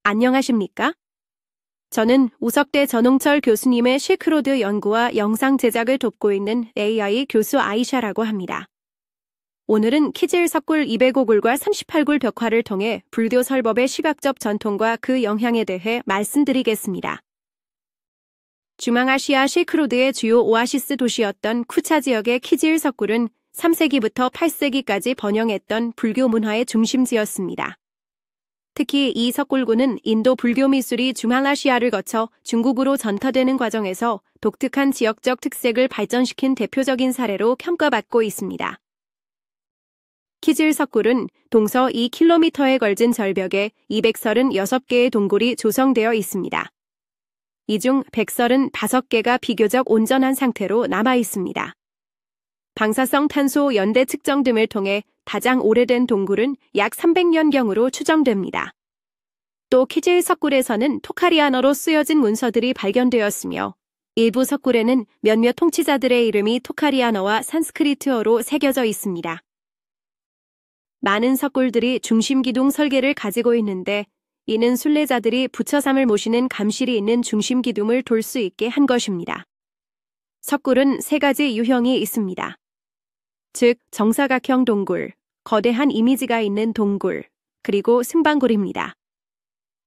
안녕하십니까? 저는 우석대 전홍철 교수님의 실크로드 연구와 영상 제작을 돕고 있는 AI 교수 아이샤라고 합니다. 오늘은 키질 석굴 205굴과 38굴 벽화를 통해 불교 설법의 시각적 전통과 그 영향에 대해 말씀드리겠습니다. 중앙아시아 실크로드의 주요 오아시스 도시였던 쿠차 지역의 키질 석굴은 3세기부터 8세기까지 번영했던 불교 문화의 중심지였습니다. 특히 이 석굴구는 인도 불교 미술이 중앙아시아를 거쳐 중국으로 전파되는 과정에서 독특한 지역적 특색을 발전시킨 대표적인 사례로 평가받고 있습니다. 키질 석굴은 동서 2km에 걸친 절벽에 236개의 동굴이 조성되어 있습니다. 이 중 135개가 비교적 온전한 상태로 남아 있습니다. 방사성 탄소 연대 측정 등을 통해 가장 오래된 동굴은 약 300년경으로 추정됩니다. 또 키질 석굴에서는 토카리아어로 쓰여진 문서들이 발견되었으며 일부 석굴에는 몇몇 통치자들의 이름이 토카리아어와 산스크리트어로 새겨져 있습니다. 많은 석굴들이 중심기둥 설계를 가지고 있는데 이는 순례자들이 부처삼을 모시는 감실이 있는 중심기둥을 돌 수 있게 한 것입니다. 석굴은 세 가지 유형이 있습니다. 즉 정사각형 동굴, 거대한 이미지가 있는 동굴, 그리고 승방굴입니다.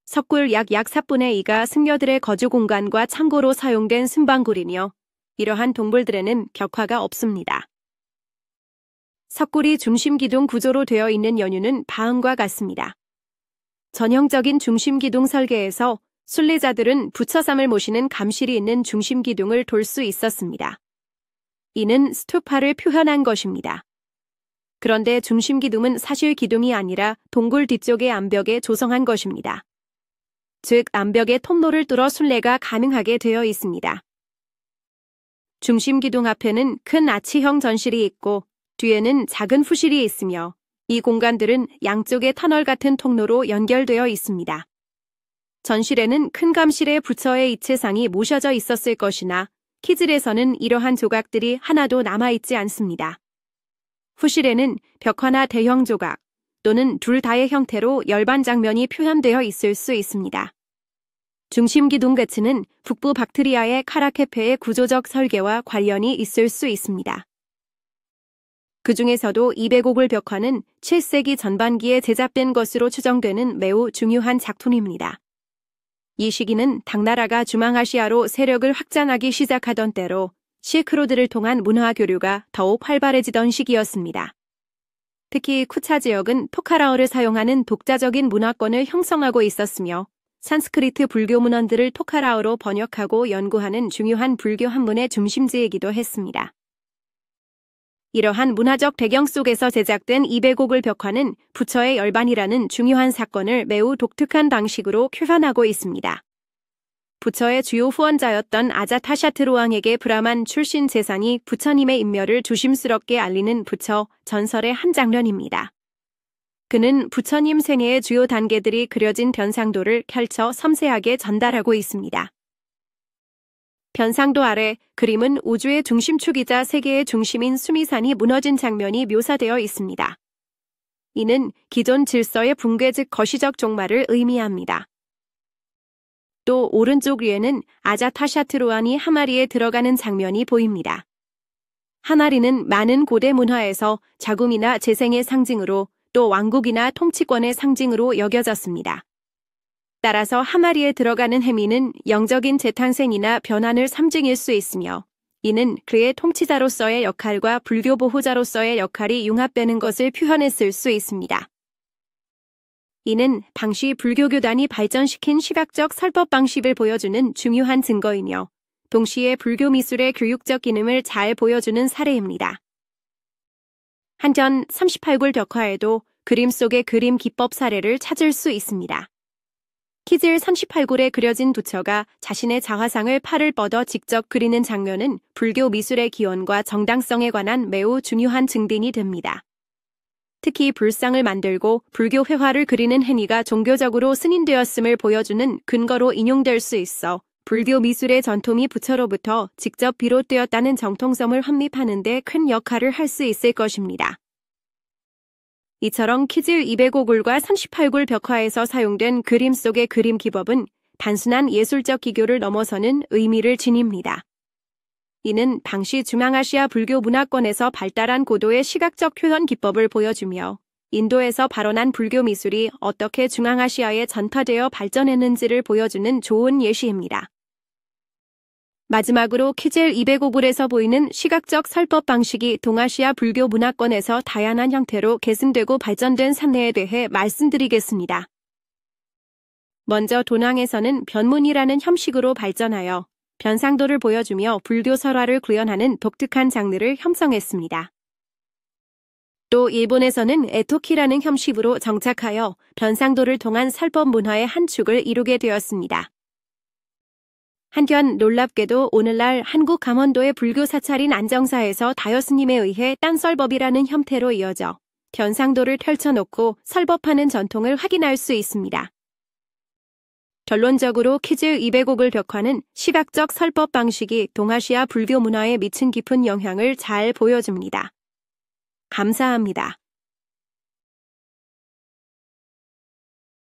석굴 약 4분의 2가 승려들의 거주 공간과 창고로 사용된 승방굴이며 이러한 동굴들에는 벽화가 없습니다. 석굴이 중심기둥 구조로 되어 있는 연유는 다음과 같습니다. 전형적인 중심기둥 설계에서 순례자들은 부처삼을 모시는 감실이 있는 중심기둥을 돌 수 있었습니다. 이는 스투파를 표현한 것입니다. 그런데 중심기둥은 사실 기둥이 아니라 동굴 뒤쪽의 암벽에 조성한 것입니다. 즉 암벽의 통로를 뚫어 순례가 가능하게 되어 있습니다. 중심기둥 앞에는 큰 아치형 전실이 있고 뒤에는 작은 후실이 있으며 이 공간들은 양쪽의 터널 같은 통로로 연결되어 있습니다. 전실에는 큰 감실의 부처의 이체상이 모셔져 있었을 것이나 키질에서는 이러한 조각들이 하나도 남아있지 않습니다. 후실에는 벽화나 대형 조각 또는 둘 다의 형태로 열반 장면이 표현되어 있을 수 있습니다. 중심기둥 끝은 북부 박트리아의 카라케페의 구조적 설계와 관련이 있을 수 있습니다. 그 중에서도 205굴 벽화는 7세기 전반기에 제작된 것으로 추정되는 매우 중요한 작품입니다. 이 시기는 당나라가 중앙아시아로 세력을 확장하기 시작하던 때로 실크로드를 통한 문화 교류가 더욱 활발해지던 시기였습니다. 특히 쿠차 지역은 토카라어를 사용하는 독자적인 문화권을 형성하고 있었으며 산스크리트 불교 문헌들을 토카라어로 번역하고 연구하는 중요한 불교 학문의 중심지이기도 했습니다. 이러한 문화적 배경 속에서 제작된 205굴 벽화는 부처의 열반이라는 중요한 사건을 매우 독특한 방식으로 표현하고 있습니다. 부처의 주요 후원자였던 아자타샤트루 왕에게 브라만 출신 재산이 부처님의 인멸을 조심스럽게 알리는 부처 전설의 한 장면입니다. 그는 부처님 생애의 주요 단계들이 그려진 변상도를 펼쳐 섬세하게 전달하고 있습니다. 변상도 아래 그림은 우주의 중심축이자 세계의 중심인 수미산이 무너진 장면이 묘사되어 있습니다. 이는 기존 질서의 붕괴 즉 거시적 종말을 의미합니다. 또 오른쪽 위에는 아자타샤트루안이 하마리에 들어가는 장면이 보입니다. 하마리는 많은 고대 문화에서 자궁이나 재생의 상징으로 또 왕국이나 통치권의 상징으로 여겨졌습니다. 따라서 하마리에 들어가는 해미는 영적인 재탄생이나 변환을 상징일 수 있으며 이는 그의 통치자로서의 역할과 불교 보호자로서의 역할이 융합되는 것을 표현했을 수 있습니다. 이는 당시 불교교단이 발전시킨 시각적 설법 방식을 보여주는 중요한 증거이며 동시에 불교 미술의 교육적 기능을 잘 보여주는 사례입니다. 한편 38굴 벽화에도 그림 속의 그림 기법 사례를 찾을 수 있습니다. 키질 38굴에 그려진 부처가 자신의 자화상을 팔을 뻗어 직접 그리는 장면은 불교 미술의 기원과 정당성에 관한 매우 중요한 증빙이 됩니다. 특히 불상을 만들고 불교 회화를 그리는 행위가 종교적으로 승인되었음을 보여주는 근거로 인용될 수 있어 불교 미술의 전통이 부처로부터 직접 비롯되었다는 정통성을 확립하는 데 큰 역할을 할 수 있을 것입니다. 이처럼 퀴즈 205굴과 38굴 벽화에서 사용된 그림 속의 그림 기법은 단순한 예술적 기교를 넘어서는 의미를 지닙니다. 이는 당시 중앙아시아 불교 문화권에서 발달한 고도의 시각적 표현 기법을 보여주며 인도에서 발원한 불교 미술이 어떻게 중앙아시아에 전파되어 발전했는지를 보여주는 좋은 예시입니다. 마지막으로 퀴즈 205굴에서 보이는 시각적 설법 방식이 동아시아 불교 문화권에서 다양한 형태로 계승되고 발전된 사례에 대해 말씀드리겠습니다. 먼저 도낭에서는 변문이라는 형식으로 발전하여 변상도를 보여주며 불교 설화를 구현하는 독특한 장르를 형성했습니다. 또 일본에서는 에토키라는 형식으로 정착하여 변상도를 통한 설법 문화의 한 축을 이루게 되었습니다. 한편 놀랍게도 오늘날 한국 강원도의 불교 사찰인 안정사에서 다효스님에 의해 딴설법이라는 형태로 이어져 변상도를 펼쳐놓고 설법하는 전통을 확인할 수 있습니다. 결론적으로 퀴즈 205굴 벽화는 시각적 설법 방식이 동아시아 불교 문화에 미친 깊은 영향을 잘 보여줍니다. 감사합니다.